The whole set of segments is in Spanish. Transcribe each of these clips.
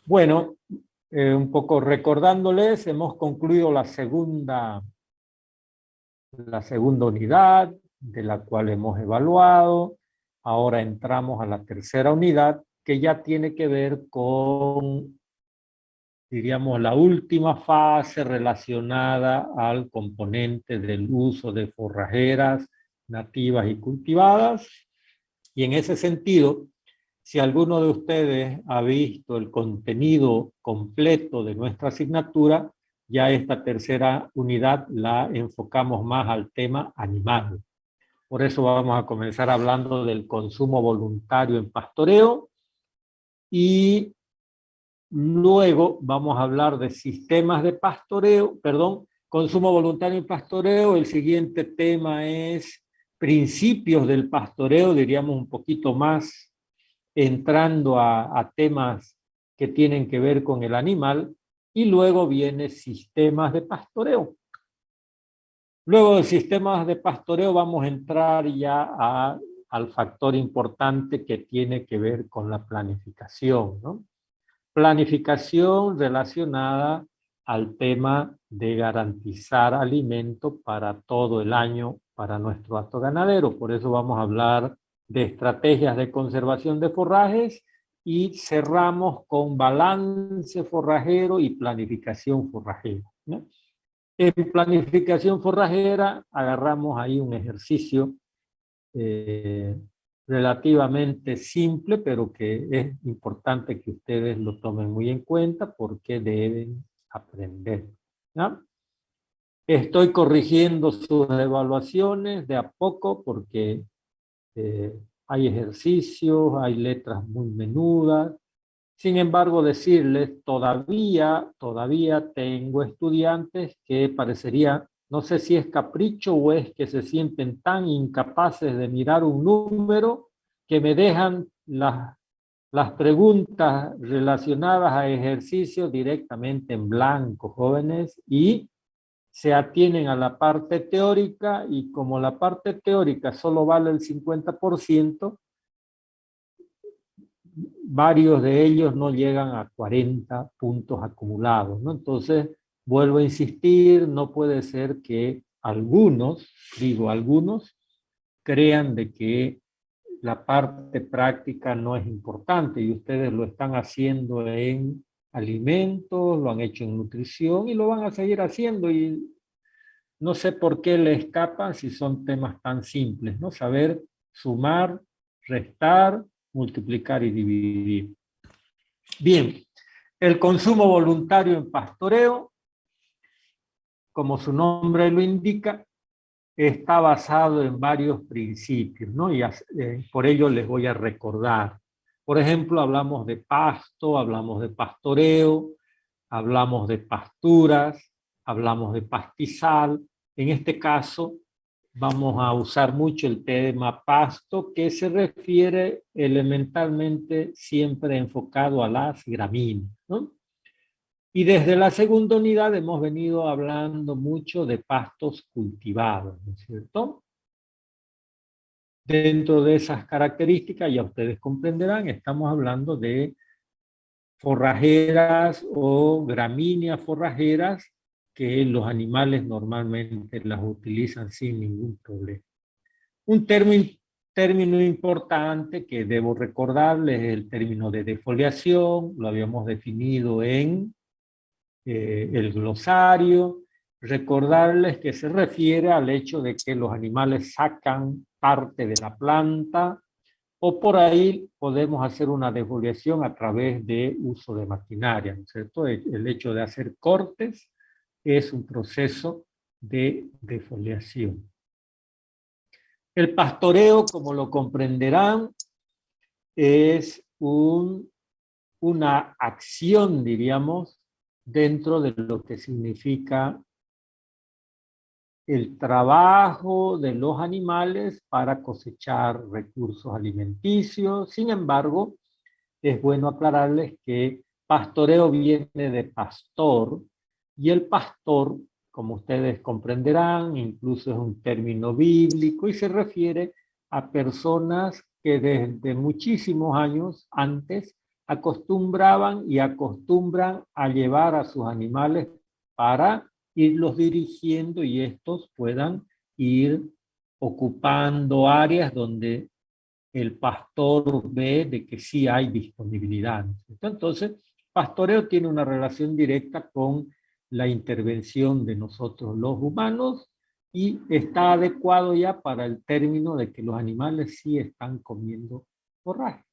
Bueno, un poco recordándoles, hemos concluido la segunda unidad, de la cual hemos evaluado. Ahora entramos a la tercera unidad, que ya tiene que ver con, diríamos, la última fase relacionada al componente del uso de forrajeras nativas y cultivadas. Y en ese sentido, si alguno de ustedes ha visto el contenido completo de nuestra asignatura, ya esta tercera unidad la enfocamos más al tema animal. Por eso vamos a comenzar hablando del consumo voluntario en pastoreo y luego vamos a hablar de sistemas de pastoreo, consumo voluntario en pastoreo. El siguiente tema es principios del pastoreo, diríamos un poquito más entrando a temas que tienen que ver con el animal, y luego viene sistemas de pastoreo. Luego de sistemas de pastoreo vamos a entrar ya al factor importante que tiene que ver con la planificación, ¿no? Planificación relacionada al tema de garantizar alimento para todo el año para nuestro hato ganadero. Por eso vamos a hablar de estrategias de conservación de forrajes y cerramos con balance forrajero y planificación forrajera, ¿no? En planificación forrajera agarramos ahí un ejercicio relativamente simple, pero que es importante que ustedes lo tomen muy en cuenta porque deben aprender, ¿no? Estoy corrigiendo sus evaluaciones de a poco porque hay ejercicios, hay letras muy menudas. Sin embargo, decirles, todavía tengo estudiantes que parecería, no sé si es capricho o es que se sienten tan incapaces de mirar un número que me dejan las preguntas relacionadas a ejercicios directamente en blanco, jóvenes, y se atienen a la parte teórica, y como la parte teórica solo vale el 50%, varios de ellos no llegan a 40 puntos acumulados, ¿no? Entonces, vuelvo a insistir, no puede ser que algunos, digo algunos, crean de que la parte práctica no es importante, y ustedes lo están haciendo en alimentos, lo han hecho en nutrición y lo van a seguir haciendo, y no sé por qué le escapan si son temas tan simples, ¿no? Saber sumar, restar, multiplicar y dividir. Bien, el consumo voluntario en pastoreo, como su nombre lo indica, está basado en varios principios, ¿no? Y por ello les voy a recordar. Por ejemplo, hablamos de pasto, hablamos de pastoreo, hablamos de pasturas, hablamos de pastizal. En este caso, vamos a usar mucho el tema pasto, que se refiere elementalmente siempre enfocado a las gramíneas, ¿no? Y desde la segunda unidad hemos venido hablando mucho de pastos cultivados, ¿no es cierto? Dentro de esas características, ya ustedes comprenderán, estamos hablando de forrajeras o gramíneas forrajeras que los animales normalmente las utilizan sin ningún problema. Un término importante que debo recordarles es el término de defoliación, lo habíamos definido en el glosario. Recordarles que se refiere al hecho de que los animales sacan parte de la planta, o por ahí podemos hacer una defoliación a través de uso de maquinaria, ¿no es cierto? El hecho de hacer cortes es un proceso de defoliación. El pastoreo, como lo comprenderán, es una acción, diríamos, dentro de lo que significa el trabajo de los animales para cosechar recursos alimenticios. Sin embargo, es bueno aclararles que pastoreo viene de pastor, y el pastor, como ustedes comprenderán, incluso es un término bíblico y se refiere a personas que desde muchísimos años antes acostumbraban y acostumbran a llevar a sus animales para irlos dirigiendo y estos puedan ir ocupando áreas donde el pastor ve de que sí hay disponibilidad. Entonces, pastoreo tiene una relación directa con la intervención de nosotros los humanos y está adecuado ya para el término de que los animales sí están comiendo forraje.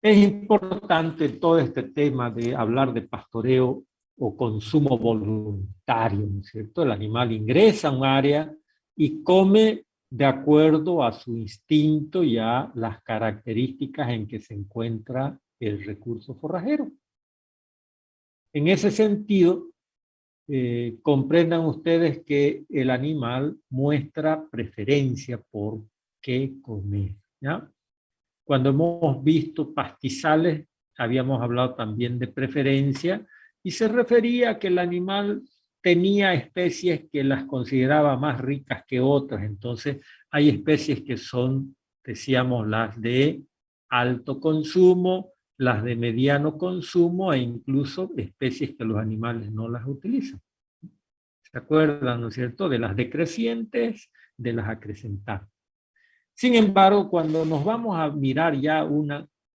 Es importante todo este tema de hablar de pastoreo o consumo voluntario, ¿no es cierto? El animal ingresa a un área y come de acuerdo a su instinto y a las características en que se encuentra el recurso forrajero. En ese sentido, comprendan ustedes que el animal muestra preferencia por qué comer, ¿ya? Cuando hemos visto pastizales, habíamos hablado también de preferencia y se refería a que el animal tenía especies que las consideraba más ricas que otras. Entonces, hay especies que son, decíamos, las de alto consumo, las de mediano consumo e incluso especies que los animales no las utilizan. ¿Se acuerdan, no es cierto?, de las decrecientes, de las acrecentantes. Sin embargo, cuando nos vamos a mirar ya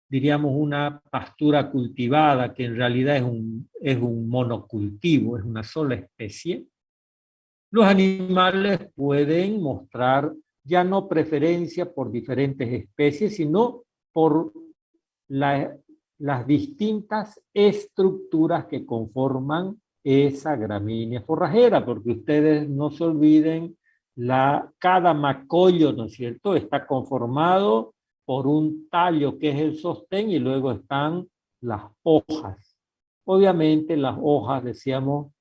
diríamos una pastura cultivada, que en realidad es un monocultivo, es una sola especie, los animales pueden mostrar ya no preferencia por diferentes especies, sino por las distintas estructuras que conforman esa gramínea forrajera, porque ustedes no se olviden, cada macollo, ¿no es cierto?, está conformado por un tallo que es el sostén y luego están las hojas. Obviamente las hojas, decíamos,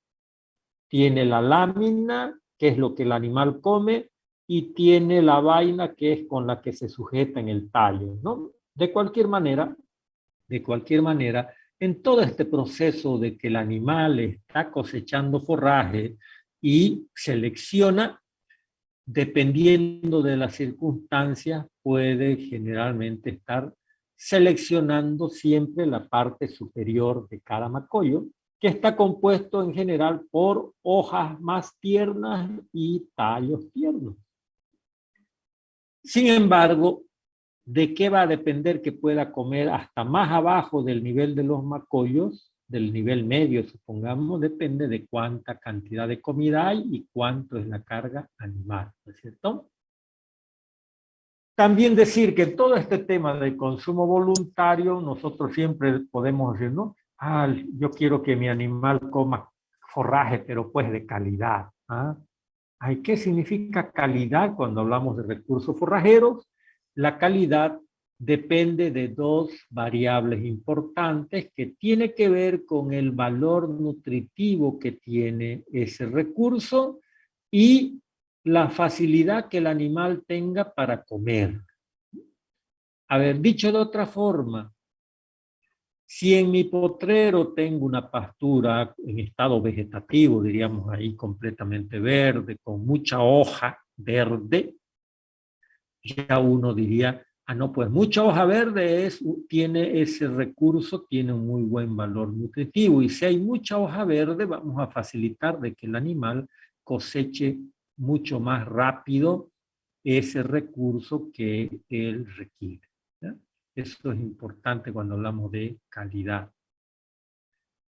tiene la lámina, que es lo que el animal come, y tiene la vaina, que es con la que se sujeta en el tallo, ¿no? De cualquier manera, en todo este proceso de que el animal está cosechando forraje y selecciona, dependiendo de las circunstancias, puede generalmente estar seleccionando siempre la parte superior de cada macollo, que está compuesto en general por hojas más tiernas y tallos tiernos. Sin embargo, ¿de qué va a depender que pueda comer hasta más abajo del nivel de los macollos, del nivel medio, supongamos? Depende de cuánta cantidad de comida hay y cuánto es la carga animal, ¿no es cierto? También decir que todo este tema del consumo voluntario, nosotros siempre podemos decir, ¿no? Yo quiero que mi animal coma forraje, pero pues de calidad. ¿Ah? ¿Qué significa calidad cuando hablamos de recursos forrajeros? La calidad depende de dos variables importantes que tiene que ver con el valor nutritivo que tiene ese recurso y la facilidad que el animal tenga para comer. A ver, dicho de otra forma, si en mi potrero tengo una pastura en estado vegetativo, diríamos ahí completamente verde, con mucha hoja verde, ya uno diría, no, pues mucha hoja verde tiene ese recurso, tiene un muy buen valor nutritivo. Y si hay mucha hoja verde, vamos a facilitar de que el animal coseche mucho más rápido ese recurso que él requiere. ¿Ya? Eso es importante cuando hablamos de calidad.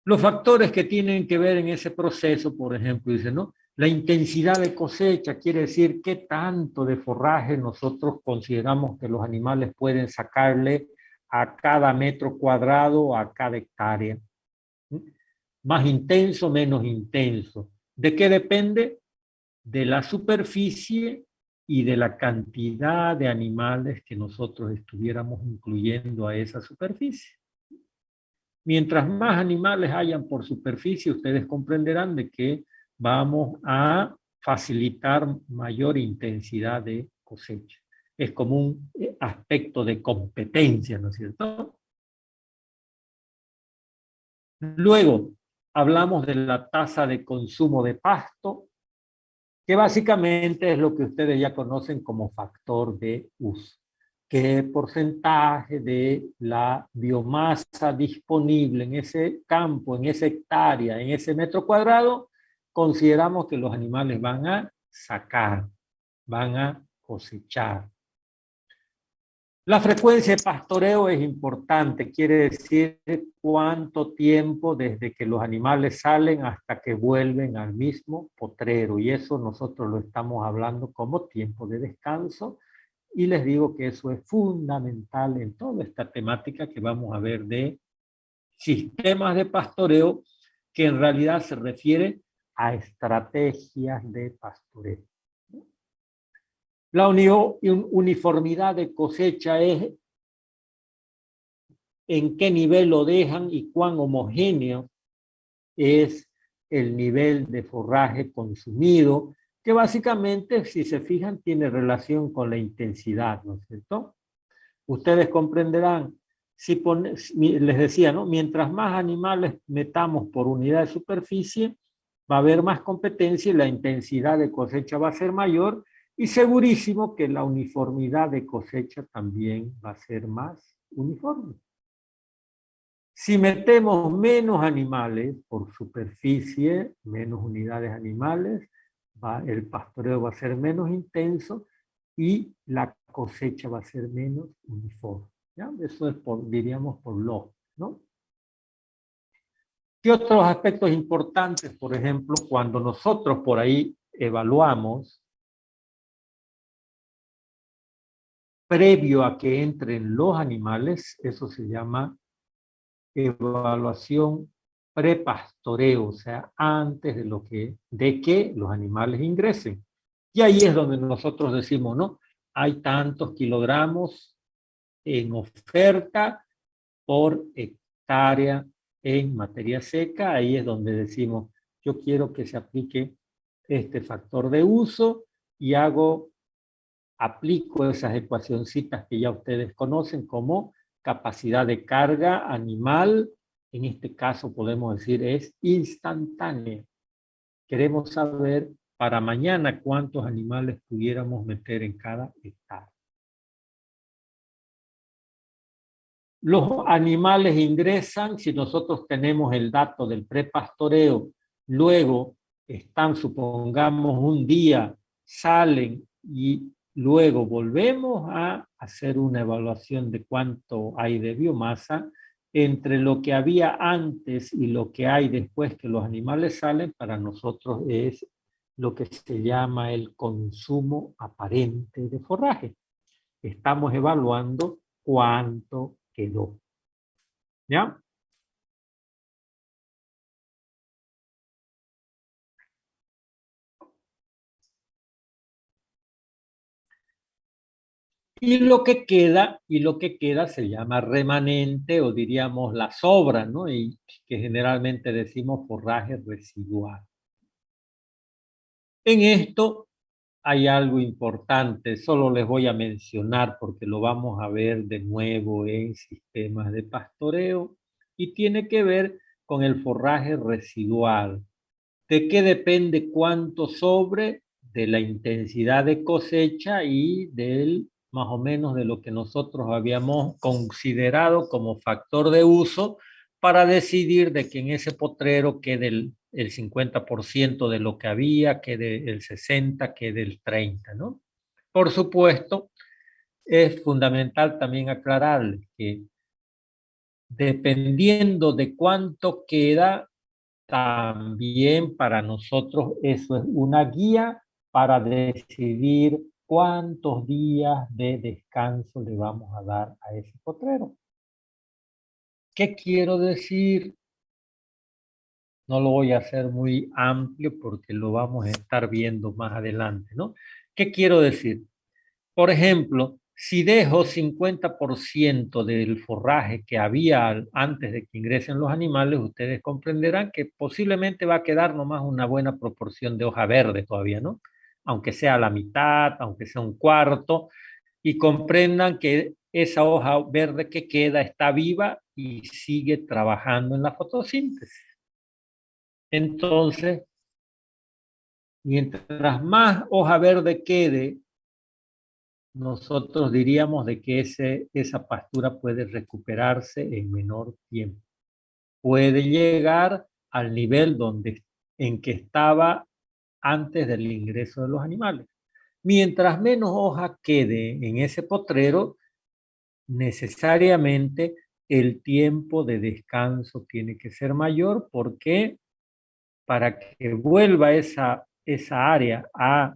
Los factores que tienen que ver en ese proceso, por ejemplo, dicen, ¿no? La intensidad de cosecha quiere decir qué tanto de forraje nosotros consideramos que los animales pueden sacarle a cada metro cuadrado, a cada hectárea. Más intenso, menos intenso. ¿De qué depende? De la superficie y de la cantidad de animales que nosotros estuviéramos incluyendo a esa superficie. Mientras más animales hayan por superficie, ustedes comprenderán de que vamos a facilitar mayor intensidad de cosecha. Es como un aspecto de competencia, ¿no es cierto? Luego, hablamos de la tasa de consumo de pasto, que básicamente es lo que ustedes ya conocen como factor de uso. qué porcentaje de la biomasa disponible en ese campo, en esa hectárea, en ese metro cuadrado, consideramos que los animales van a sacar, van a cosechar. La frecuencia de pastoreo es importante, quiere decir cuánto tiempo desde que los animales salen hasta que vuelven al mismo potrero, y eso nosotros lo estamos hablando como tiempo de descanso, y les digo que eso es fundamental en toda esta temática que vamos a ver de sistemas de pastoreo, que en realidad se refiere a estrategias de pastoreo. La uniformidad de cosecha es en qué nivel lo dejan y cuán homogéneo es el nivel de forraje consumido, que básicamente, si se fijan, tiene relación con la intensidad, ¿no es cierto? Ustedes comprenderán, les decía, ¿no? Mientras más animales metamos por unidad de superficie, va a haber más competencia y la intensidad de cosecha va a ser mayor, y segurísimo que la uniformidad de cosecha también va a ser más uniforme. Si metemos menos animales por superficie, menos unidades animales, el pastoreo va a ser menos intenso y la cosecha va a ser menos uniforme. ¿Ya? Eso es, diríamos, por lógica, ¿no? ¿Qué otros aspectos importantes? Por ejemplo, cuando nosotros por ahí evaluamos, previo a que entren los animales, eso se llama evaluación prepastoreo, o sea, antes de que los animales ingresen. Y ahí es donde nosotros decimos, ¿no? Hay tantos kilogramos en oferta por hectárea en materia seca. Ahí es donde decimos, yo quiero que se aplique este factor de uso y aplico esas ecuacioncitas que ya ustedes conocen como capacidad de carga animal. En este caso podemos decir es instantánea. Queremos saber para mañana cuántos animales pudiéramos meter en cada hectárea. Los animales ingresan, si nosotros tenemos el dato del prepastoreo, luego están, supongamos, un día, salen y luego volvemos a hacer una evaluación de cuánto hay de biomasa entre lo que había antes y lo que hay después que los animales salen. Para nosotros es lo que se llama el consumo aparente de forraje. Estamos evaluando cuánto quedó. ¿Ya? Y lo que queda se llama remanente o diríamos la sobra, ¿no? Y que generalmente decimos forraje residual. En esto hay algo importante, solo les voy a mencionar porque lo vamos a ver de nuevo en sistemas de pastoreo y tiene que ver con el forraje residual. ¿De qué depende cuánto sobre? De la intensidad de cosecha y del más o menos de lo que nosotros habíamos considerado como factor de uso para decidir de que en ese potrero quede el 50% de lo que había, quede el 60%, quede el 30%, ¿no? Por supuesto, es fundamental también aclararles que dependiendo de cuánto queda, también para nosotros eso es una guía para decidir cuántos días de descanso le vamos a dar a ese potrero. ¿Qué quiero decir? No lo voy a hacer muy amplio porque lo vamos a estar viendo más adelante, ¿no? ¿Qué quiero decir? Por ejemplo, si dejo 50% del forraje que había antes de que ingresen los animales, ustedes comprenderán que posiblemente va a quedar nomás una buena proporción de hoja verde todavía, ¿no? Aunque sea la mitad, aunque sea un cuarto, y comprendan que esa hoja verde que queda está viva y sigue trabajando en la fotosíntesis. Entonces, mientras más hoja verde quede nosotros diríamos de que esa pastura puede recuperarse en menor tiempo. Puede llegar al nivel en que estaba antes del ingreso de los animales. Mientras menos hoja quede en ese potrero, necesariamente el tiempo de descanso tiene que ser mayor, porque para que vuelva esa área a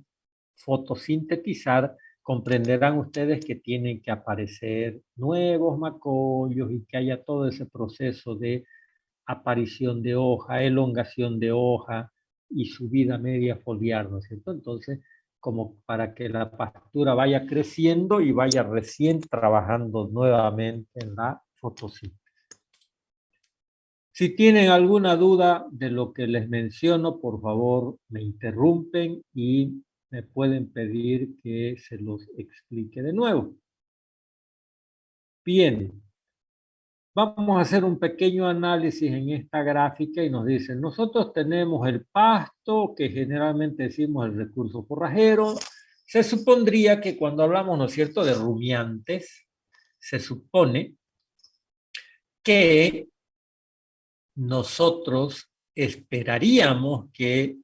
fotosintetizar, comprenderán ustedes que tienen que aparecer nuevos macollos y que haya todo ese proceso de aparición de hoja, elongación de hoja y subida media foliar, ¿no es cierto? Entonces, como para que la pastura vaya creciendo y vaya recién trabajando nuevamente en la fotosíntesis. Si tienen alguna duda de lo que les menciono, por favor me interrumpen y me pueden pedir que se los explique de nuevo. Bien, vamos a hacer un pequeño análisis en esta gráfica y nos dicen, nosotros tenemos el pasto, que generalmente decimos el recurso forrajero. Se supondría que cuando hablamos, ¿no es cierto?, de rumiantes, se supone que nosotros esperaríamos que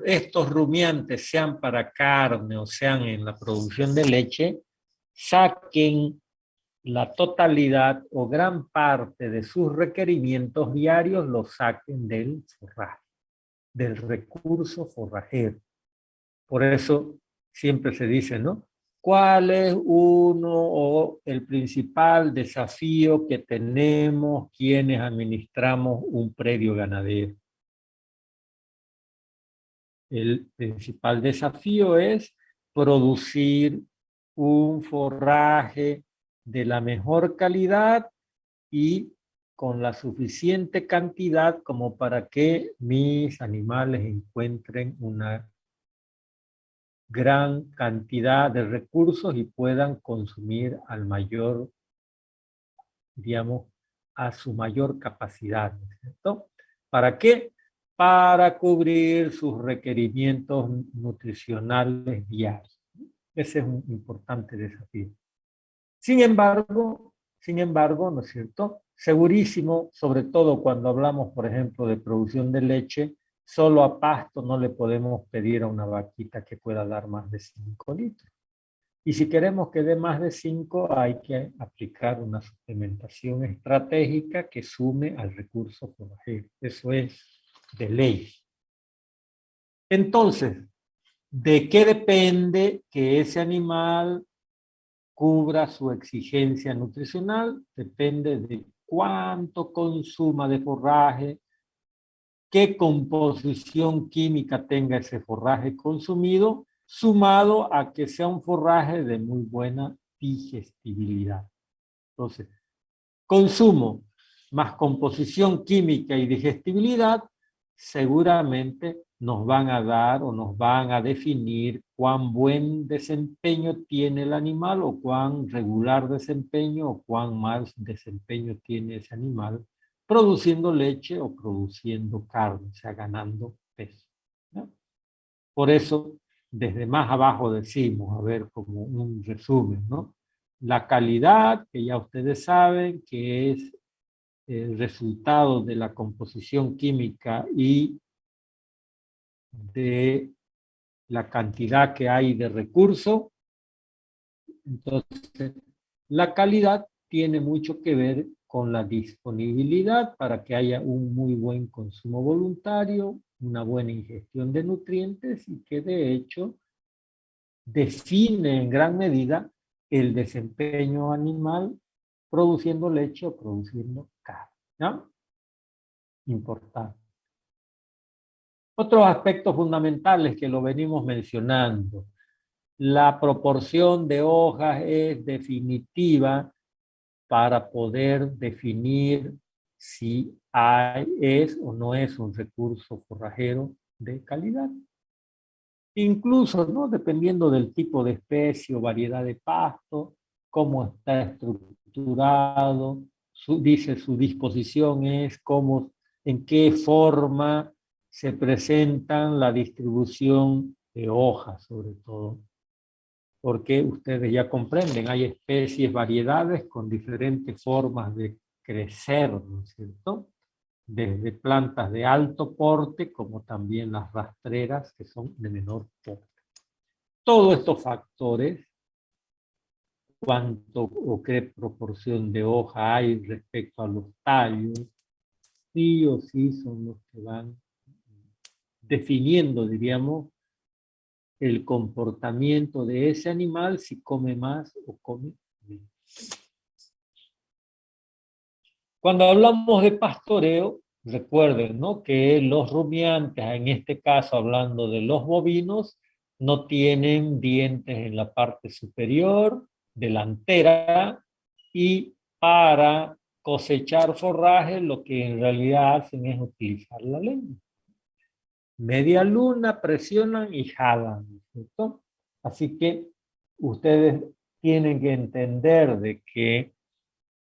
estos rumiantes, sean para carne o sean en la producción de leche, saquen la totalidad o gran parte de sus requerimientos diarios, los saquen del forraje, del recurso forrajero. Por eso siempre se dice, ¿no? ¿Cuál es uno o el principal desafío que tenemos quienes administramos un predio ganadero? El principal desafío es producir un forraje de la mejor calidad y con la suficiente cantidad como para que mis animales encuentren una gran cantidad de recursos y puedan consumir al mayor, digamos, a su mayor capacidad, ¿no es cierto? ¿Para qué? Para cubrir sus requerimientos nutricionales diarios. Ese es un importante desafío. Sin embargo, ¿no es cierto? Segurísimo, sobre todo cuando hablamos, por ejemplo, de producción de leche, solo a pasto no le podemos pedir a una vaquita que pueda dar más de 5 litros. Y si queremos que dé más de 5, hay que aplicar una suplementación estratégica que sume al recurso forrajero. Eso es de ley. Entonces, ¿de qué depende que ese animal cubra su exigencia nutricional? Depende de cuánto consuma de forraje, qué composición química tenga ese forraje consumido, sumado a que sea un forraje de muy buena digestibilidad. Entonces, consumo más composición química y digestibilidad seguramente nos van a dar o nos van a definir cuán buen desempeño tiene el animal o cuán regular desempeño o cuán mal desempeño tiene ese animal produciendo leche o produciendo carne, o sea, ganando peso, ¿no? Por eso, desde más abajo decimos, a ver, como un resumen, ¿no? La calidad, que ya ustedes saben que es el resultado de la composición química y de la cantidad que hay de recurso. Entonces, la calidad tiene mucho que ver con la disponibilidad para que haya un muy buen consumo voluntario, una buena ingestión de nutrientes y que de hecho define en gran medida el desempeño animal produciendo leche o produciendo carne, ¿no? Importante. Otros aspectos fundamentales que lo venimos mencionando. La proporción de hojas es definitiva para poder definir si es o no es un recurso forrajero de calidad. Incluso, ¿no?, dependiendo del tipo de especie o variedad de pasto, cómo está estructurado, dice su disposición es cómo, en qué forma se presentan la distribución de hojas, sobre todo. porque ustedes ya comprenden, hay especies, variedades con diferentes formas de crecer, ¿no es cierto? Desde plantas de alto porte, como también las rastreras, que son de menor porte. Todos estos factores, cuánto o qué proporción de hoja hay respecto a los tallos, sí o sí son los que van definiendo, diríamos, el comportamiento de ese animal, si come más o come menos. Cuando hablamos de pastoreo, recuerden, ¿no?, que los rumiantes, en este caso hablando de los bovinos, no tienen dientes en la parte superior, delantera, y para cosechar forraje lo que en realidad hacen es utilizar la lengua. Media luna, presionan y jalan, ¿cierto? Así que ustedes tienen que entender de que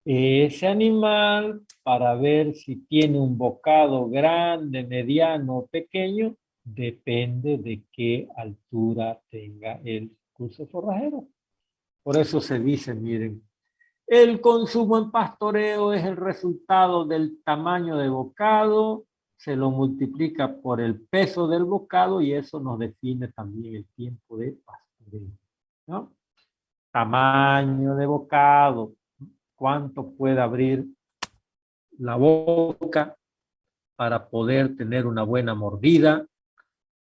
ese animal, para ver si tiene un bocado grande, mediano o pequeño, depende de qué altura tenga el curso forrajero. Por eso se dice, miren, el consumo en pastoreo es el resultado del tamaño de bocado, se lo multiplica por el peso del bocado y eso nos define también el tiempo de pastoreo, ¿no? Tamaño de bocado, cuánto puede abrir la boca para poder tener una buena mordida.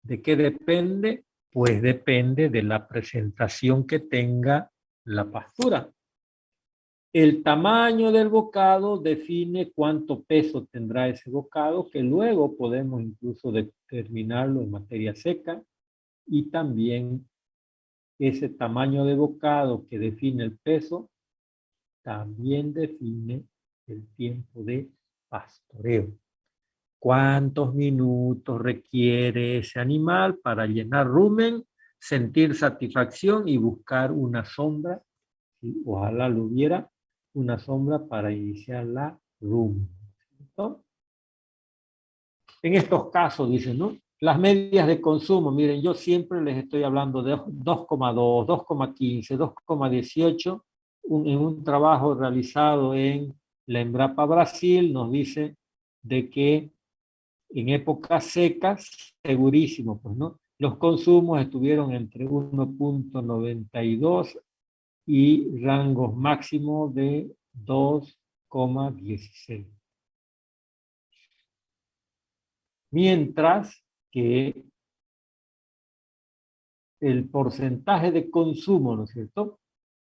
¿De qué depende? Pues depende de la presentación que tenga la pastura. El tamaño del bocado define cuánto peso tendrá ese bocado, que luego podemos incluso determinarlo en materia seca, y también ese tamaño de bocado que define el peso también define el tiempo de pastoreo. ¿Cuántos minutos requiere ese animal para llenar rumen, sentir satisfacción y buscar una sombra? ¿Sí? Ojalá lo hubiera, una sombra para iniciar la rumen. ¿Cierto? En estos casos, dicen, ¿no? Las medias de consumo, miren, yo siempre les estoy hablando de 2,2, 2,15, 2,18. En un trabajo realizado en la Embrapa Brasil nos dice de que en épocas secas, segurísimo, pues, ¿no? Los consumos estuvieron entre 1,92 y rangos máximos de 2,16. Mientras que el porcentaje de consumo, ¿no es cierto?,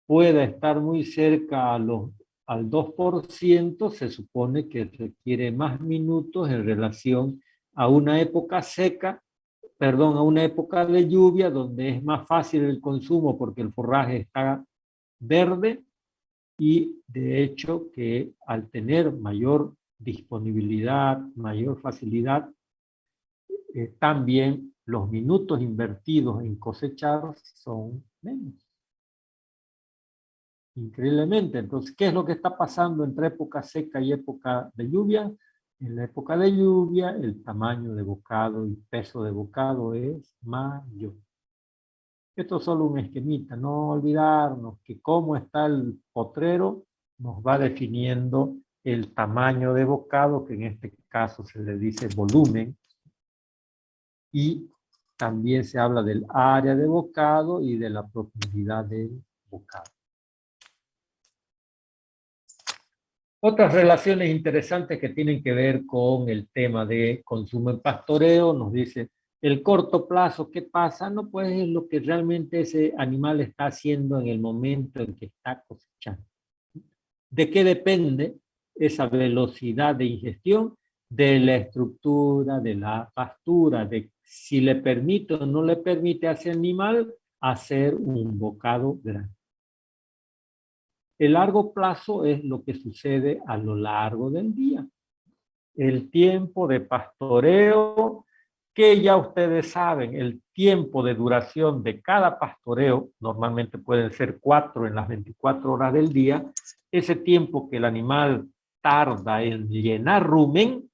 pueda estar muy cerca al 2%, se supone que requiere más minutos en relación a una época seca, a una época de lluvia, donde es más fácil el consumo porque el forraje está verde, y de hecho que al tener mayor disponibilidad, mayor facilidad, también los minutos invertidos en cosechar son menos. Increíblemente. Entonces, ¿qué es lo que está pasando entre época seca y época de lluvia? En la época de lluvia, el tamaño de bocado y peso de bocado es mayor. Esto es solo un esquemita, no olvidarnos que cómo está el potrero nos va definiendo el tamaño de bocado, que en este caso se le dice volumen, y también se habla del área de bocado y de la profundidad del bocado. Otras relaciones interesantes que tienen que ver con el tema de consumo en pastoreo, nos dice el corto plazo, ¿qué pasa? No, pues es lo que realmente ese animal está haciendo en el momento en que está cosechando. ¿De qué depende esa velocidad de ingestión? De la estructura de la pastura, de si le permite o no le permite a ese animal hacer un bocado grande. El largo plazo es lo que sucede a lo largo del día. El tiempo de pastoreo, que ya ustedes saben, el tiempo de duración de cada pastoreo, normalmente pueden ser 4 en las 24 horas del día, ese tiempo que el animal tarda en llenar rumen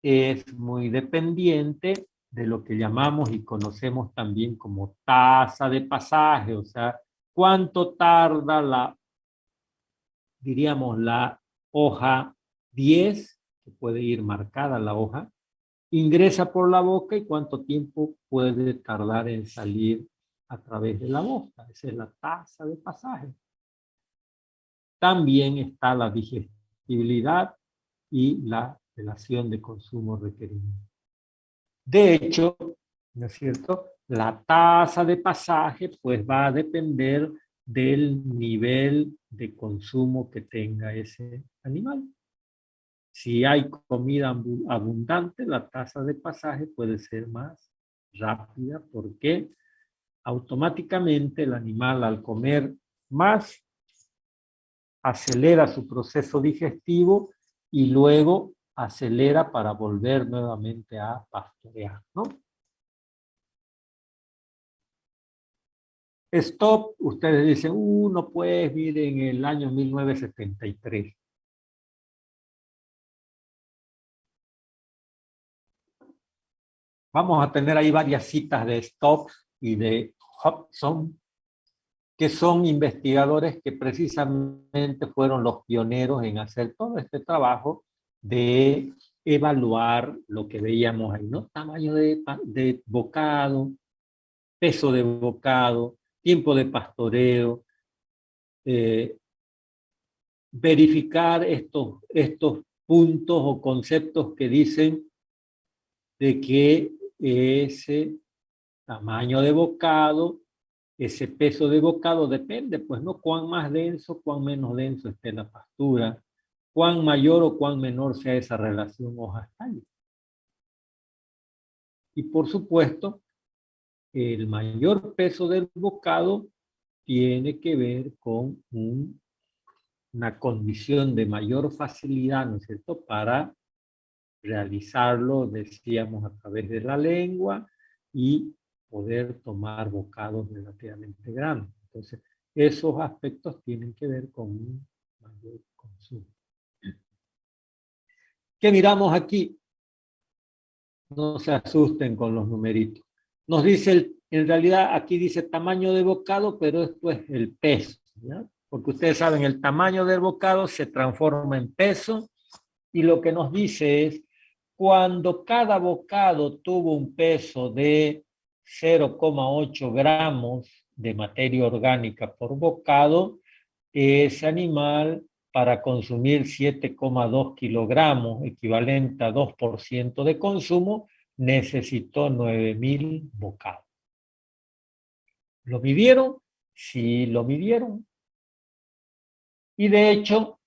es muy dependiente de lo que llamamos y conocemos también como tasa de pasaje, o sea, cuánto tarda diríamos, la hoja 10, que puede ir marcada la hoja, ingresa por la boca y cuánto tiempo puede tardar en salir a través de la boca. Esa es la tasa de pasaje. También está la digestibilidad y la relación de consumo requerimiento. De hecho, ¿no es cierto? La tasa de pasaje pues va a depender del nivel de consumo que tenga ese animal. Si hay comida abundante, la tasa de pasaje puede ser más rápida porque automáticamente el animal al comer más acelera su proceso digestivo y luego acelera para volver nuevamente a pastorear, ¿no? Stop, ustedes dicen, no puedes vivir en el año 1973. Vamos a tener ahí varias citas de Stop y de Hobson, que son investigadores que precisamente fueron los pioneros en hacer todo este trabajo de evaluar lo que veíamos ahí, ¿no? Tamaño de bocado, peso de bocado, tiempo de pastoreo, verificar estos puntos o conceptos que dicen de que ese tamaño de bocado, ese peso de bocado depende, pues, ¿no? Cuán más denso, cuán menos denso esté la pastura, cuán mayor o cuán menor sea esa relación hoja-tallo. Y por supuesto, el mayor peso del bocado tiene que ver con una condición de mayor facilidad, ¿no es cierto?, para realizarlo, decíamos, a través de la lengua y poder tomar bocados relativamente grandes. Entonces, esos aspectos tienen que ver con un mayor consumo. ¿Qué miramos aquí? No se asusten con los numeritos. Nos dice, en realidad aquí dice tamaño de bocado, pero esto es el peso, ¿ya? Porque ustedes saben, el tamaño del bocado se transforma en peso y lo que nos dice es cuando cada bocado tuvo un peso de 0,8 gramos de materia orgánica por bocado, ese animal para consumir 7,2 kilogramos, equivalente a 2% de consumo, necesitó 9.000 bocados. ¿Lo midieron? Sí, lo midieron. Y de hecho,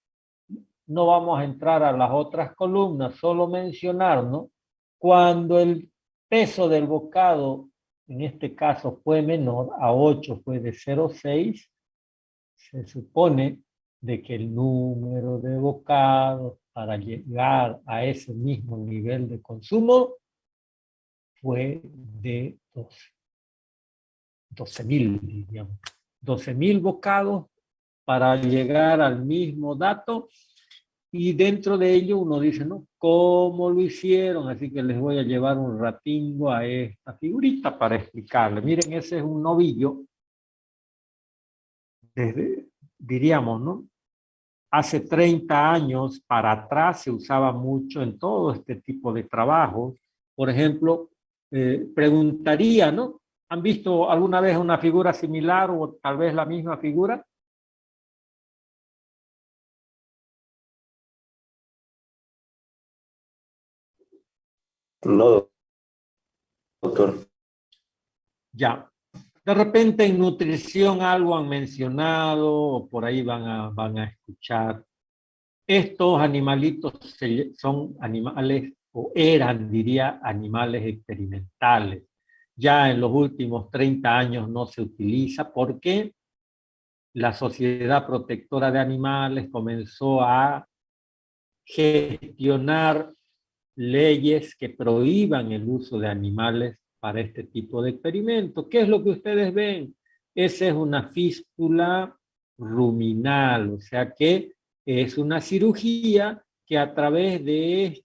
no vamos a entrar a las otras columnas, solo mencionar, ¿no? Cuando el peso del bocado, en este caso fue menor, a 8 fue de 0,6, se supone de que el número de bocados para llegar a ese mismo nivel de consumo fue de 12.000, digamos. 12.000 bocados para llegar al mismo dato. Y dentro de ello uno dice, ¿no? ¿Cómo lo hicieron? Así que les voy a llevar un ratingo a esta figurita para explicarles. Miren, ese es un novillo. Desde, diríamos, ¿no? Hace 30 años para atrás se usaba mucho en todo este tipo de trabajos. Por ejemplo, preguntaría, ¿no? ¿Han visto alguna vez una figura similar o tal vez la misma figura? No, doctor. Ya. De repente en nutrición algo han mencionado o por ahí van a escuchar. Estos animalitos son animales, o eran, diría, animales experimentales. Ya en los últimos 30 años no se utiliza porque la Sociedad Protectora de Animales comenzó a gestionar leyes que prohíban el uso de animales para este tipo de experimentos. ¿Qué es lo que ustedes ven? Esa es una fístula ruminal, o sea que es una cirugía que a través de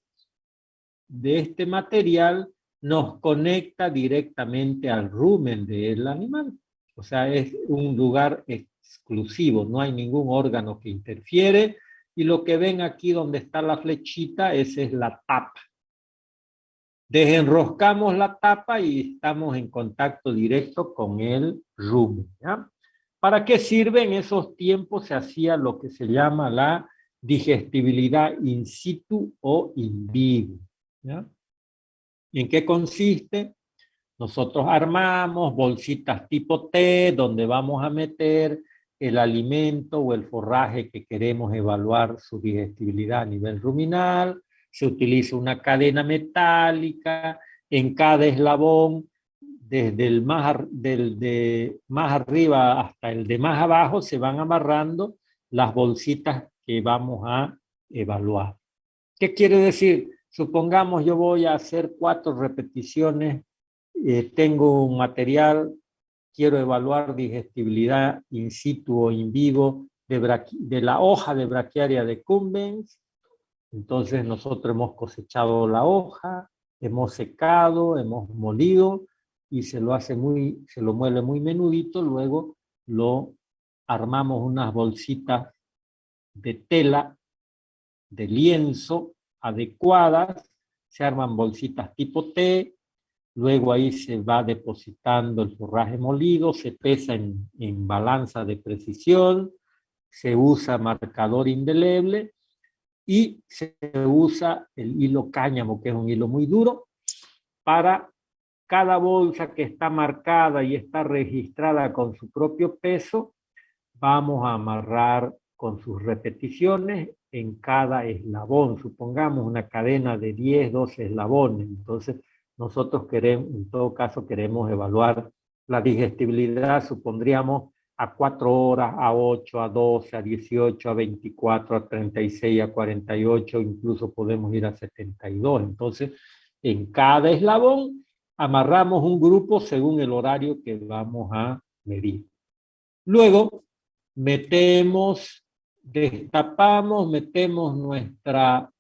este material nos conecta directamente al rumen del animal. O sea, es un lugar exclusivo, no hay ningún órgano que interfiere. Y lo que ven aquí donde está la flechita, esa es la tapa. Desenroscamos la tapa y estamos en contacto directo con el rumen, ¿ya? ¿Para qué sirve? En esos tiempos se hacía lo que se llama la digestibilidad in situ o in vivo, ¿ya? ¿Y en qué consiste? Nosotros armamos bolsitas tipo T donde vamos a meter el alimento o el forraje que queremos evaluar su digestibilidad a nivel ruminal. Se utiliza una cadena metálica en cada eslabón, desde el de más arriba hasta el de más abajo, se van amarrando las bolsitas que vamos a evaluar. ¿Qué quiere decir? Supongamos yo voy a hacer 4 repeticiones, tengo un material, quiero evaluar digestibilidad in situ o in vivo de la hoja de Brachiaria decumbens. Entonces nosotros hemos cosechado la hoja, hemos secado, hemos molido y se lo muele muy menudito, luego lo armamos unas bolsitas de tela, de lienzo adecuadas, se arman bolsitas tipo T, luego ahí se va depositando el forraje molido, se pesa en balanza de precisión, se usa marcador indeleble y se usa el hilo cáñamo, que es un hilo muy duro, para cada bolsa que está marcada y está registrada con su propio peso, vamos a amarrar con sus repeticiones en cada eslabón. Supongamos una cadena de 10, 12 eslabones. Entonces, nosotros queremos, en todo caso, queremos evaluar la digestibilidad, supondríamos a 4 horas, a 8, a 12, a 18, a 24, a 36, a 48, incluso podemos ir a 72. Entonces, en cada eslabón amarramos un grupo según el horario que vamos a medir. Luego, destapamos, metemos nuestra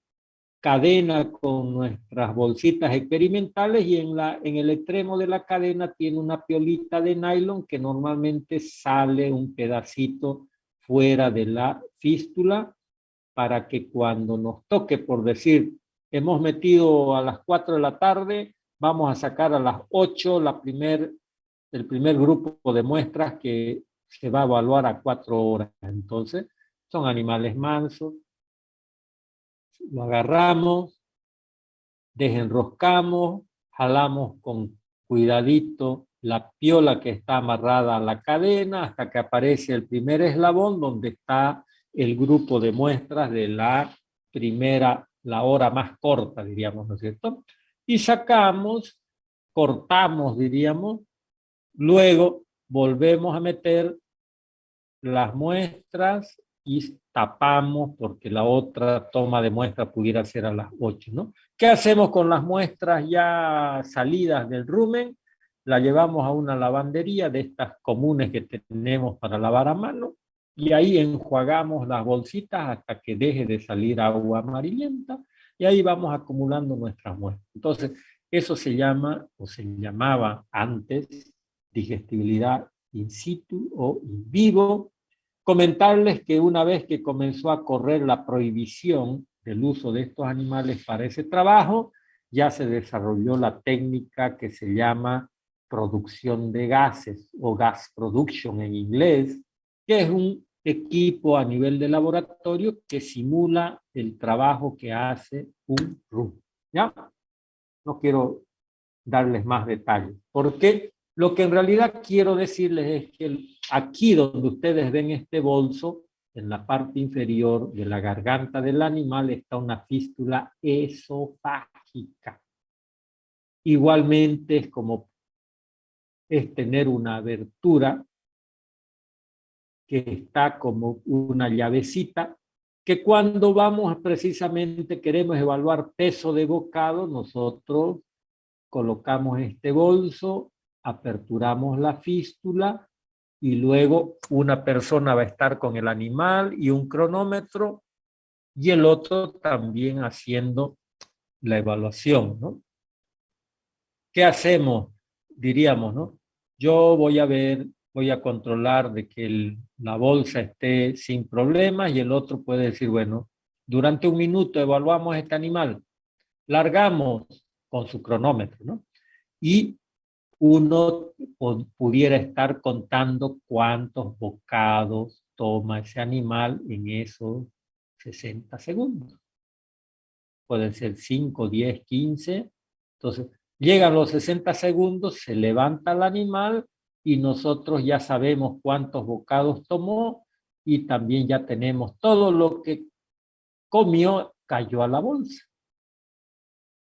cadena con nuestras bolsitas experimentales y en el extremo de la cadena tiene una piolita de nylon que normalmente sale un pedacito fuera de la fístula para que cuando nos toque, por decir, hemos metido a las 4 de la tarde, vamos a sacar a las 8 el primer grupo de muestras que se va a evaluar a 4 horas. Entonces, son animales mansos, lo agarramos, desenroscamos, jalamos con cuidadito la piola que está amarrada a la cadena hasta que aparece el primer eslabón donde está el grupo de muestras de la hora más corta, diríamos, ¿no es cierto? Y sacamos, cortamos, diríamos, luego volvemos a meter las muestras y tapamos porque la otra toma de muestra pudiera ser a las 8, ¿no? ¿Qué hacemos con las muestras ya salidas del rumen? La llevamos a una lavandería de estas comunes que tenemos para lavar a mano y ahí enjuagamos las bolsitas hasta que deje de salir agua amarillenta y ahí vamos acumulando nuestras muestras. Entonces, eso se llama o se llamaba antes digestibilidad in situ o in vivo. Comentarles que una vez que comenzó a correr la prohibición del uso de estos animales para ese trabajo, ya se desarrolló la técnica que se llama producción de gases o gas production en inglés, que es un equipo a nivel de laboratorio que simula el trabajo que hace un RUM. ¿Ya? No quiero darles más detalles. ¿Por qué? Lo que en realidad quiero decirles es que aquí donde ustedes ven este bolso, en la parte inferior de la garganta del animal está una fístula esofágica. Igualmente es tener una abertura que está como una llavecita, que cuando vamos precisamente, queremos evaluar peso de bocado, nosotros colocamos este bolso, aperturamos la fístula y luego una persona va a estar con el animal y un cronómetro y el otro también haciendo la evaluación, ¿no? ¿qué hacemos? Diríamos, ¿no? Yo voy a ver, voy a controlar de que la bolsa esté sin problemas y el otro puede decir, bueno, durante un minuto evaluamos este animal, largamos con su cronómetro, ¿no? Y uno pudiera estar contando cuántos bocados toma ese animal en esos 60 segundos. Pueden ser 5, 10, 15. Entonces, llegan los 60 segundos, se levanta el animal y nosotros ya sabemos cuántos bocados tomó y también ya tenemos todo lo que comió, cayó a la bolsa.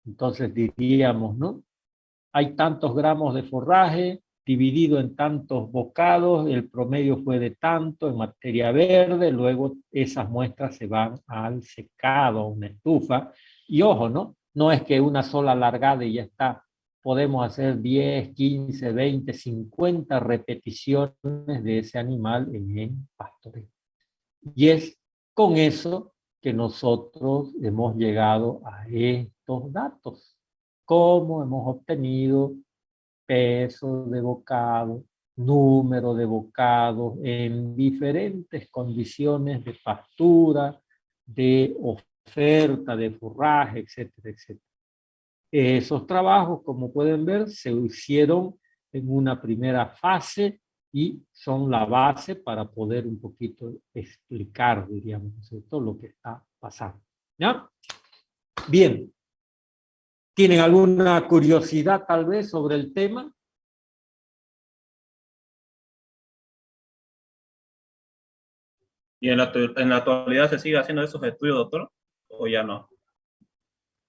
Entonces diríamos, ¿no? Hay tantos gramos de forraje dividido en tantos bocados, el promedio fue de tanto en materia verde, luego esas muestras se van al secado, a una estufa. Y ojo, ¿no? No es que una sola largada y ya está. Podemos hacer 10, 15, 20, 50 repeticiones de ese animal en el pastoreo. Y es con eso que nosotros hemos llegado a estos datos. ¿Cómo hemos obtenido peso de bocado, número de bocados en diferentes condiciones de pastura, de oferta, de forraje, etcétera, etcétera? Esos trabajos, como pueden ver, se hicieron en una primera fase y son la base para poder un poquito explicar, diríamos, ¿cierto?, lo que está pasando. ¿Ya? Bien. ¿Tienen alguna curiosidad tal vez sobre el tema? ¿Y en la actualidad se sigue haciendo esos estudios, doctor? ¿O ya no?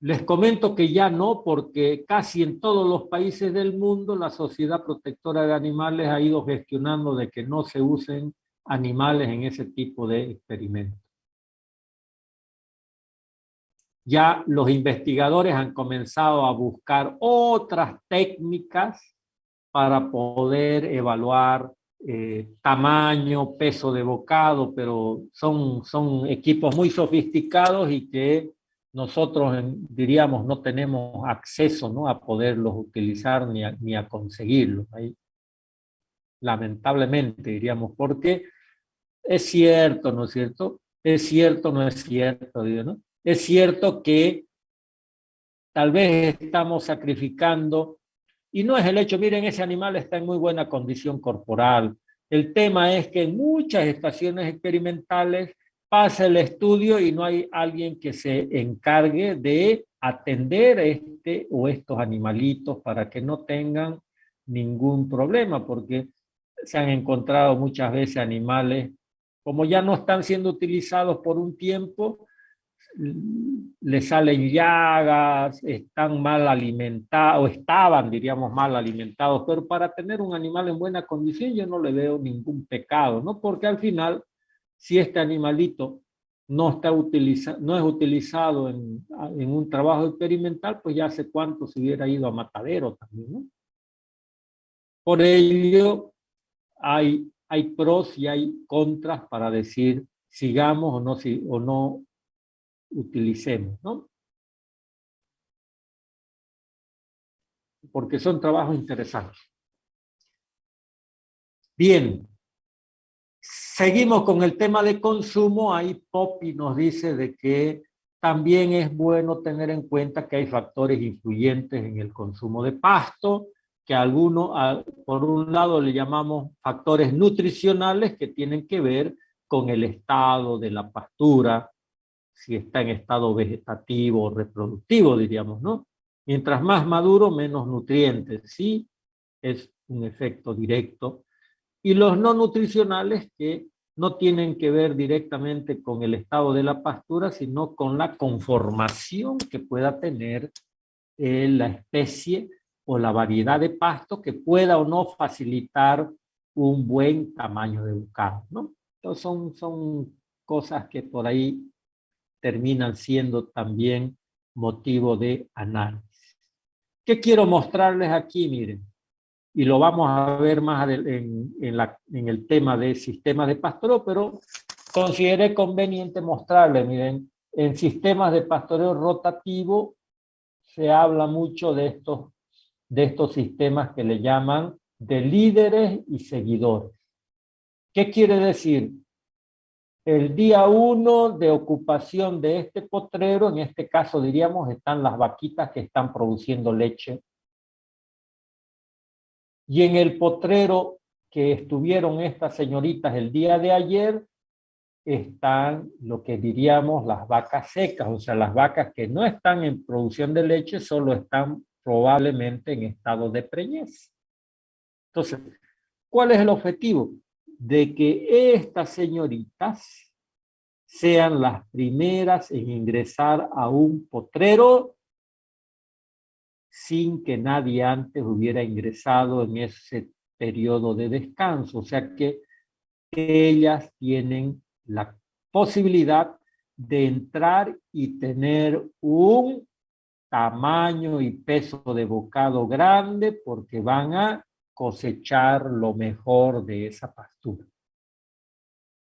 Les comento que ya no, porque casi en todos los países del mundo la Sociedad Protectora de Animales ha ido gestionando de que no se usen animales en ese tipo de experimentos. Ya los investigadores han comenzado a buscar otras técnicas para poder evaluar tamaño, peso de bocado, pero son equipos muy sofisticados y que nosotros diríamos no tenemos acceso, ¿no?, a poderlos utilizar ni a conseguirlos. Ahí, lamentablemente diríamos, porque es cierto, ¿no es cierto? Es cierto, no es cierto, digo, ¿no? Es cierto que tal vez estamos sacrificando, y no es el hecho, miren, ese animal está en muy buena condición corporal. El tema es que en muchas estaciones experimentales pasa el estudio y no hay alguien que se encargue de atender este o estos animalitos para que no tengan ningún problema, porque se han encontrado muchas veces animales, como ya no están siendo utilizados por un tiempo, le salen llagas, están mal alimentados, o estaban, diríamos, mal alimentados, pero para tener un animal en buena condición yo no le veo ningún pecado, ¿no? Porque al final, si este animalito no es utilizado en un trabajo experimental, pues ya hace cuánto se hubiera ido a matadero también, ¿no? Por ello, hay pros y hay contras para decir sigamos o no utilicemos, ¿no? Porque son trabajos interesantes. Bien, seguimos con el tema de consumo. Ahí Poppy nos dice de que también es bueno tener en cuenta que hay factores influyentes en el consumo de pasto, que algunos, por un lado, le llamamos factores nutricionales que tienen que ver con el estado de la pastura, si está en estado vegetativo o reproductivo, diríamos, ¿no? Mientras más maduro, menos nutrientes, sí, es un efecto directo. Y los no nutricionales que no tienen que ver directamente con el estado de la pastura, sino con la conformación que pueda tener la especie o la variedad de pasto que pueda o no facilitar un buen tamaño de bocado, ¿no? Entonces son cosas que por ahí terminan siendo también motivo de análisis. ¿Qué quiero mostrarles aquí? Miren, y lo vamos a ver más en el tema de sistemas de pastoreo, pero consideré conveniente mostrarles, miren, en sistemas de pastoreo rotativo se habla mucho de estos de estos sistemas que le llaman de líderes y seguidores. ¿Qué quiere decir? El día 1 de ocupación de este potrero, en este caso diríamos, están las vaquitas que están produciendo leche. Y en el potrero que estuvieron estas señoritas el día de ayer, están lo que diríamos las vacas secas, o sea, las vacas que no están en producción de leche, solo están probablemente en estado de preñez. Entonces, ¿cuál es el objetivo? De que estas señoritas sean las primeras en ingresar a un potrero sin que nadie antes hubiera ingresado en ese periodo de descanso. O sea que ellas tienen la posibilidad de entrar y tener un tamaño y peso de bocado grande porque van a cosechar lo mejor de esa pastura.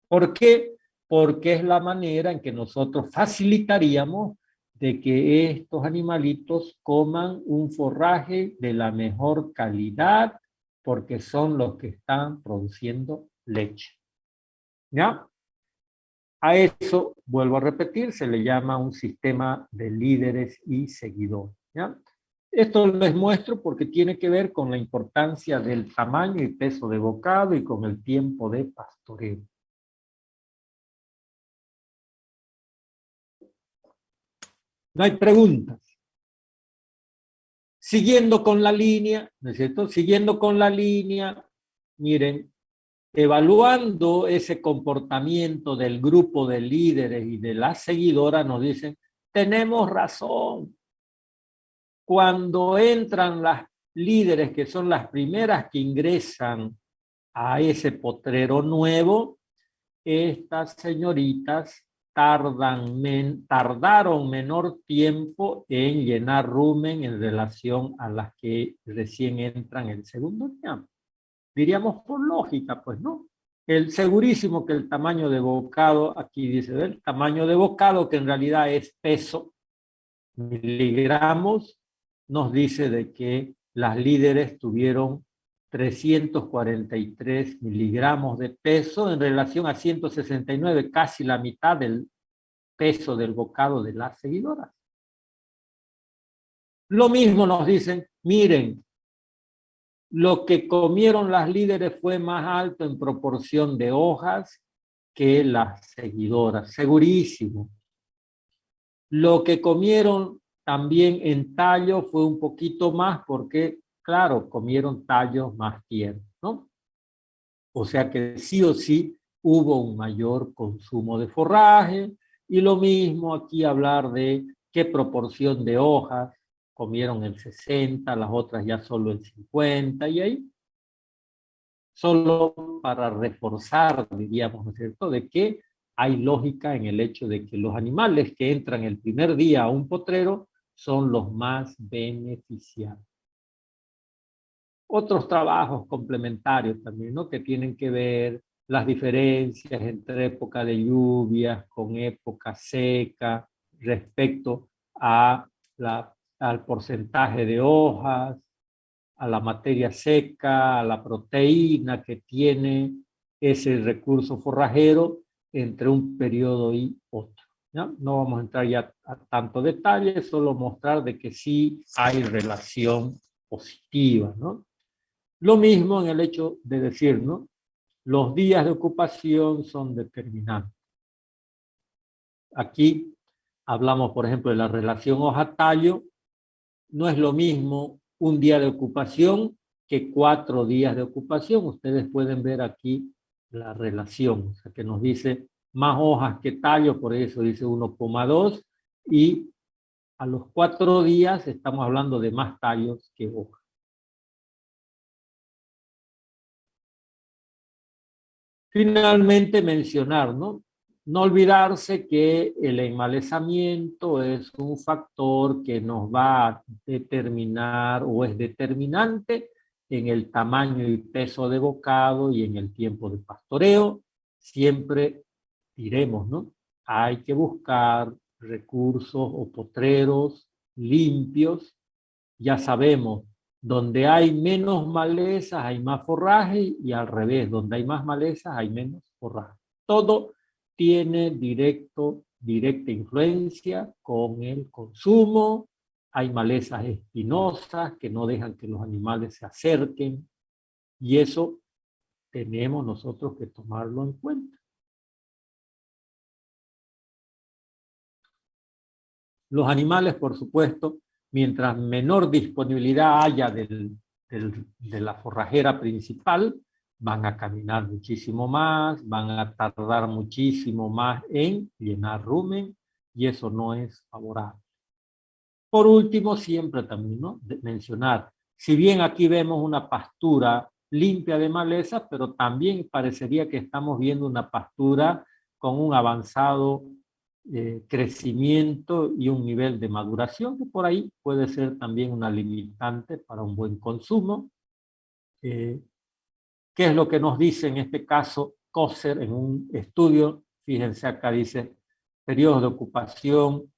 ¿Por qué? Porque es la manera en que nosotros facilitaríamos de que estos animalitos coman un forraje de la mejor calidad porque son los que están produciendo leche. ¿Ya? A eso, vuelvo a repetir, se le llama un sistema de líderes y seguidores. ¿Ya? Esto les muestro porque tiene que ver con la importancia del tamaño y peso de bocado y con el tiempo de pastoreo. No hay preguntas. Siguiendo con la línea, ¿no es cierto? Siguiendo con la línea, miren, evaluando ese comportamiento del grupo de líderes y de las seguidoras, nos dicen, tenemos razón. Cuando entran las líderes, que son las primeras que ingresan a ese potrero nuevo, estas señoritas tardaron menor tiempo en llenar rumen en relación a las que recién entran el segundo día. Diríamos por lógica, pues no. El segurísimo que el tamaño de bocado, aquí dice, el tamaño de bocado, que en realidad es peso, miligramos, nos dice de que las líderes tuvieron 343 miligramos de peso en relación a 169, casi la mitad del peso del bocado de las seguidoras. Lo mismo nos dicen, miren, lo que comieron las líderes fue más alto en proporción de hojas que las seguidoras, segurísimo. Lo que comieron también en tallo fue un poquito más porque, claro, comieron tallos más tiernos, ¿no? O sea que sí o sí hubo un mayor consumo de forraje y lo mismo aquí hablar de qué proporción de hojas comieron el 60, las otras ya solo el 50 y ahí solo para reforzar, diríamos, ¿no es cierto?, de que hay lógica en el hecho de que los animales que entran el primer día a un potrero son los más beneficiados. Otros trabajos complementarios también, ¿no?, que tienen que ver las diferencias entre época de lluvias con época seca respecto a al porcentaje de hojas, a la materia seca, a la proteína que tiene ese recurso forrajero entre un periodo y otro. ¿Ya? No vamos a entrar ya a tanto detalle, solo mostrar de que sí hay relación positiva, ¿no? Lo mismo en el hecho de decir, ¿no?, los días de ocupación son determinantes. Aquí hablamos, por ejemplo, de la relación hoja-tallo. No es lo mismo un día de ocupación que 4 días de ocupación. Ustedes pueden ver aquí la relación, o sea, que nos dice más hojas que tallo, por eso dice 1,2, y a los 4 días estamos hablando de más tallos que hojas. Finalmente mencionar, ¿no? No olvidarse que el enmalezamiento es un factor que nos va a determinar o es determinante en el tamaño y peso de bocado y en el tiempo de pastoreo. Siempre diremos, ¿no?, hay que buscar recursos o potreros limpios. Ya sabemos Donde hay menos malezas hay más forraje y al revés, donde hay más malezas hay menos forraje. Todo tiene directa influencia con el consumo. Hay malezas espinosas que no dejan que los animales se acerquen y eso tenemos nosotros que tomarlo en cuenta. Los animales, por supuesto, mientras menor disponibilidad haya de la forrajera principal, van a caminar muchísimo más, van a tardar muchísimo más en llenar rumen y eso no es favorable. Por último, siempre también, ¿no?, mencionar, si bien aquí vemos una pastura limpia de malezas, pero también parecería que estamos viendo una pastura con un avanzado crecimiento y un nivel de maduración, que por ahí puede ser también una limitante para un buen consumo. ¿Qué es lo que nos dice en este caso Koser en un estudio? Fíjense acá dice, periodos de ocupación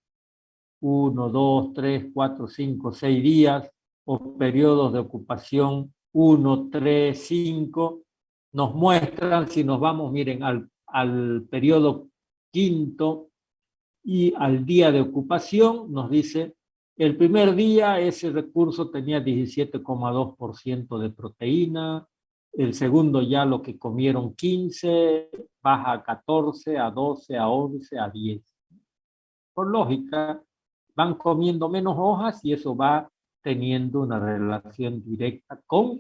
1, 2, 3, 4, 5, 6 días, o periodos de ocupación 1, 3, 5, nos muestran, si nos vamos, miren, al periodo quinto y al día de ocupación, nos dice, el primer día ese recurso tenía 17,2% de proteína, el segundo ya lo que comieron 15, baja a 14, a 12, a 11, a 10. Por lógica, van comiendo menos hojas y eso va teniendo una relación directa con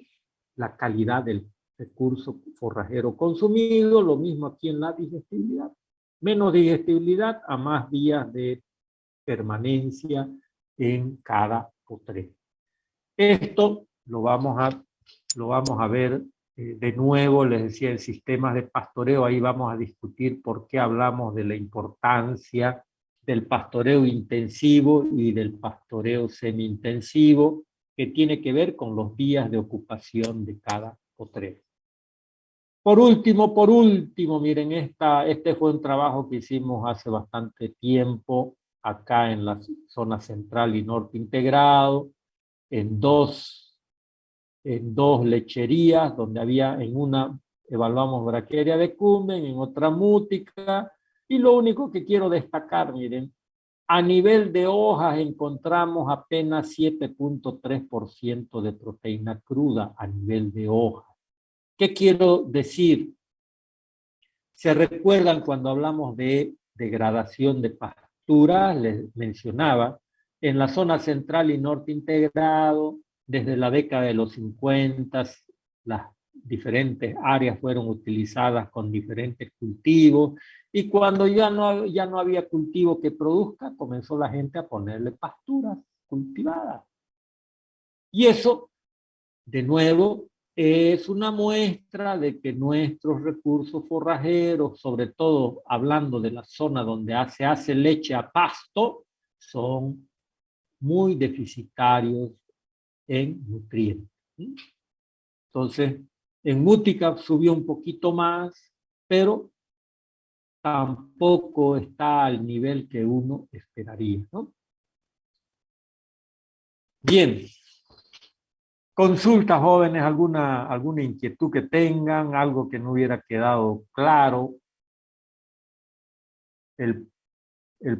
la calidad del recurso forrajero consumido. Lo mismo aquí en la digestibilidad. Menos digestibilidad a más días de permanencia en cada potrero. Esto lo vamos a ver de nuevo, les decía, en sistemas de pastoreo. Ahí vamos a discutir por qué hablamos de la importancia del pastoreo intensivo y del pastoreo semi-intensivo, que tiene que ver con los días de ocupación de cada potrero. Por último, miren, este fue un trabajo que hicimos hace bastante tiempo acá en la zona central y norte integrado, en dos lecherías, donde había en una evaluamos braquiaria decumbens, en otra mútica, y lo único que quiero destacar, miren, a nivel de hojas encontramos apenas 7,3% de proteína cruda a nivel de hoja. ¿Qué quiero decir? ¿Se recuerdan cuando hablamos de degradación de pasturas? Les mencionaba, en la zona central y norte integrado, desde la década de los 50, las diferentes áreas fueron utilizadas con diferentes cultivos y cuando ya no había cultivo que produzca, comenzó la gente a ponerle pasturas cultivadas. Y eso, de nuevo, es una muestra de que nuestros recursos forrajeros, sobre todo hablando de la zona donde se hace leche a pasto, son muy deficitarios en nutrientes. Entonces, en Mútica subió un poquito más, pero tampoco está al nivel que uno esperaría, ¿no? Bien. Consulta, jóvenes, alguna inquietud que tengan, algo que no hubiera quedado claro. El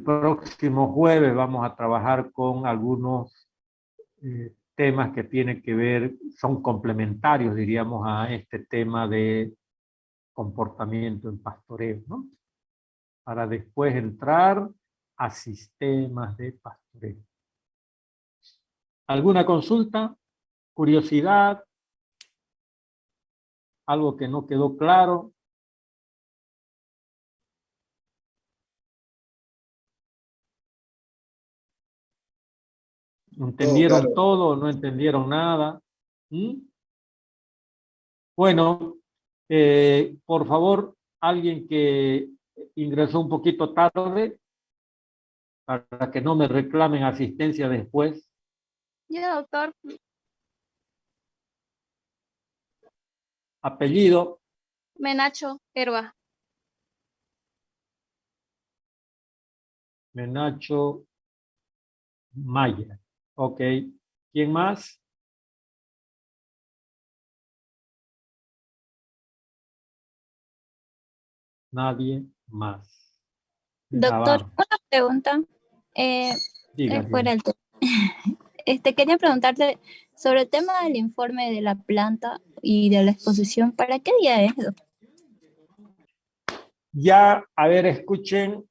próximo jueves vamos a trabajar con algunos temas que tienen que ver, son complementarios, diríamos, a este tema de comportamiento en pastoreo, ¿no? Para después entrar a sistemas de pastoreo. ¿Alguna consulta? ¿Curiosidad? ¿Algo que no quedó claro? ¿Entendieron todo o no entendieron nada? ¿Mm? Bueno, por favor, alguien que ingresó un poquito tarde, para que no me reclamen asistencia después. Ya, doctor. Apellido. Menacho, Herba. Menacho Maya. Ok. ¿Quién más? Nadie más. Doctor, Avanza. una pregunta. Diga, Fuera del tema. Quería preguntarte sobre el tema del informe de la planta y de la exposición. ¿Para qué día es, doctor? Ya, a ver, escuchen,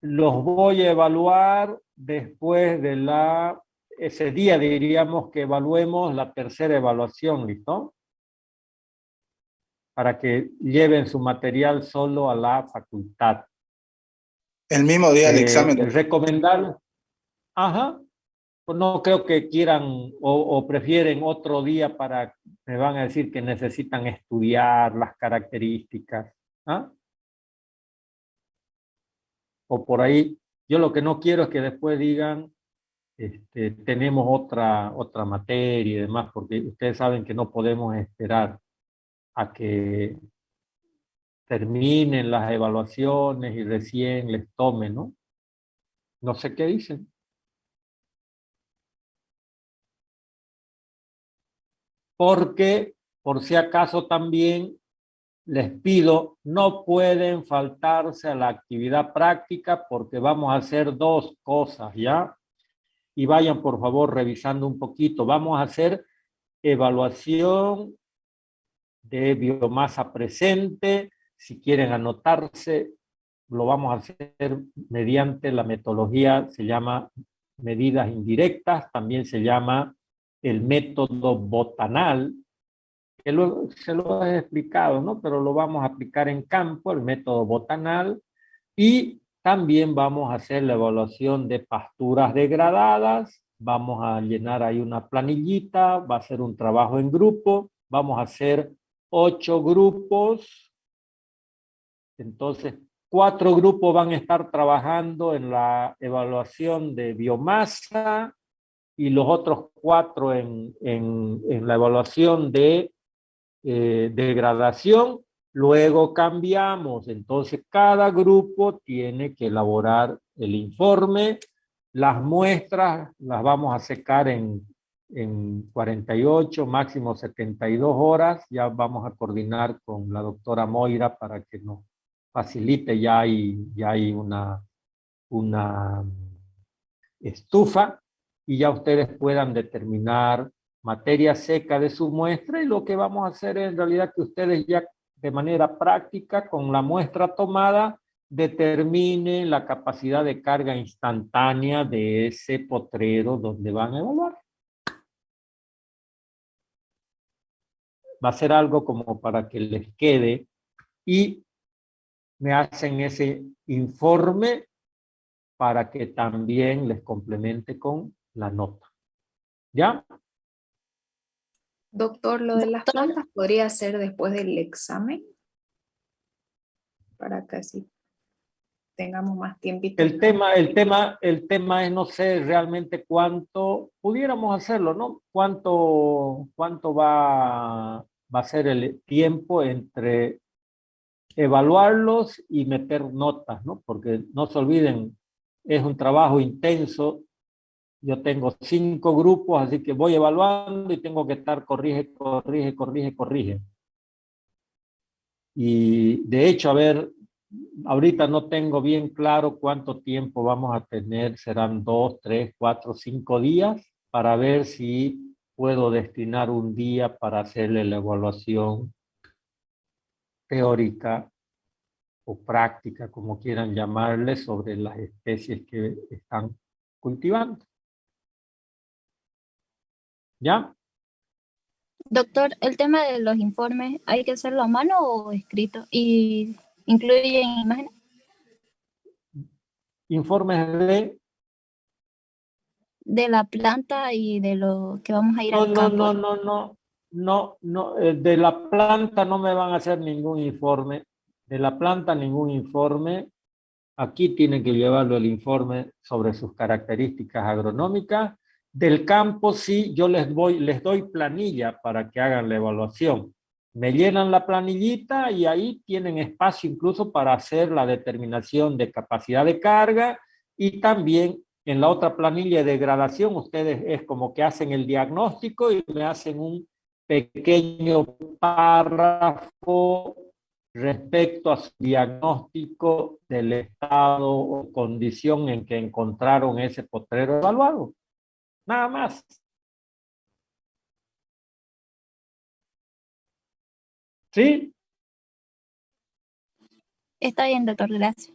los voy a evaluar después de ese día diríamos que evaluemos la tercera evaluación, ¿listo? Para que lleven su material solo a la facultad. El mismo día del examen. Recomendar, ajá, pues no creo que quieran o prefieren otro día para, me van a decir que necesitan estudiar las características, ¿ah? O por ahí, yo lo que no quiero es que después digan, tenemos otra materia y demás, porque ustedes saben que no podemos esperar a que terminen las evaluaciones y recién les tomen, ¿no? No sé qué dicen. Porque, por si acaso también, les pido, no pueden faltarse a la actividad práctica porque vamos a hacer dos cosas, ¿ya? Y vayan, por favor, revisando un poquito. Vamos a hacer evaluación de biomasa presente. Si quieren anotarse, lo vamos a hacer mediante la metodología, se llama medidas indirectas, también se llama el método botanal, que se lo he explicado, ¿no? Pero lo vamos a aplicar en campo, el método botanal, y también vamos a hacer la evaluación de pasturas degradadas, vamos a llenar ahí una planillita, va a ser un trabajo en grupo, vamos a hacer 8 grupos, entonces 4 grupos van a estar trabajando en la evaluación de biomasa y los otros 4 en la evaluación de degradación. Luego cambiamos, entonces cada grupo tiene que elaborar el informe. Las muestras las vamos a secar en 48, máximo 72 horas. Ya vamos a coordinar con la doctora Moira para que nos facilite, ya hay una estufa y ya ustedes puedan determinar materia seca de su muestra, y lo que vamos a hacer es en realidad que ustedes ya de manera práctica con la muestra tomada determinen la capacidad de carga instantánea de ese potrero donde van a evaluar. Va a ser algo como para que les quede y me hacen ese informe para que también les complemente con la nota. ¿Ya? Doctor, lo de las plantas podría ser después del examen para que así tengamos más tiempito. El tema es, no sé realmente cuánto, pudiéramos hacerlo, ¿no? Cuánto va a ser el tiempo entre evaluarlos y meter notas, ¿no? Porque no se olviden, es un trabajo intenso. Yo tengo 5 grupos, así que voy evaluando y tengo que estar corrige. Y de hecho, a ver, ahorita no tengo bien claro cuánto tiempo vamos a tener, serán 2, 3, 4, 5 días, para ver si puedo destinar un día para hacerle la evaluación teórica o práctica, como quieran llamarle, sobre las especies que están cultivando. ¿Ya? Doctor, el tema de los informes, ¿hay que hacerlo a mano o escrito? ¿Y incluyen imágenes? Informes De la planta y de lo que vamos a ir al campo. No, de la planta no me van a hacer ningún informe. De la planta ningún informe. Aquí tienen que llevarlo el informe sobre sus características agronómicas. Del campo sí, yo les doy planilla para que hagan la evaluación. Me llenan la planillita y ahí tienen espacio incluso para hacer la determinación de capacidad de carga, y también en la otra planilla de degradación ustedes es como que hacen el diagnóstico y me hacen un pequeño párrafo respecto a su diagnóstico del estado o condición en que encontraron ese potrero evaluado. Nada más. ¿Sí? Está bien, doctor, gracias.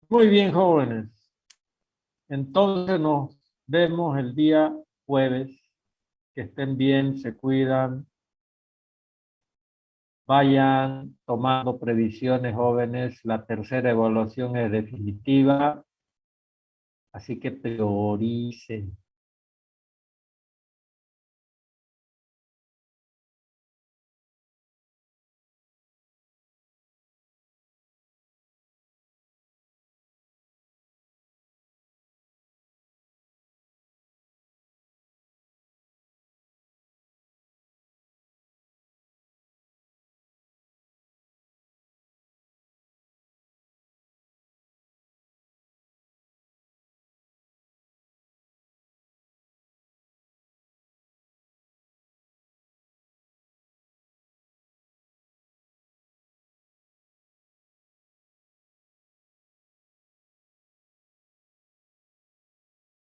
Muy bien, jóvenes. Entonces nos vemos el día jueves. Que estén bien, se cuidan. Vayan tomando previsiones, jóvenes. La tercera evaluación es definitiva. Así que prioricen.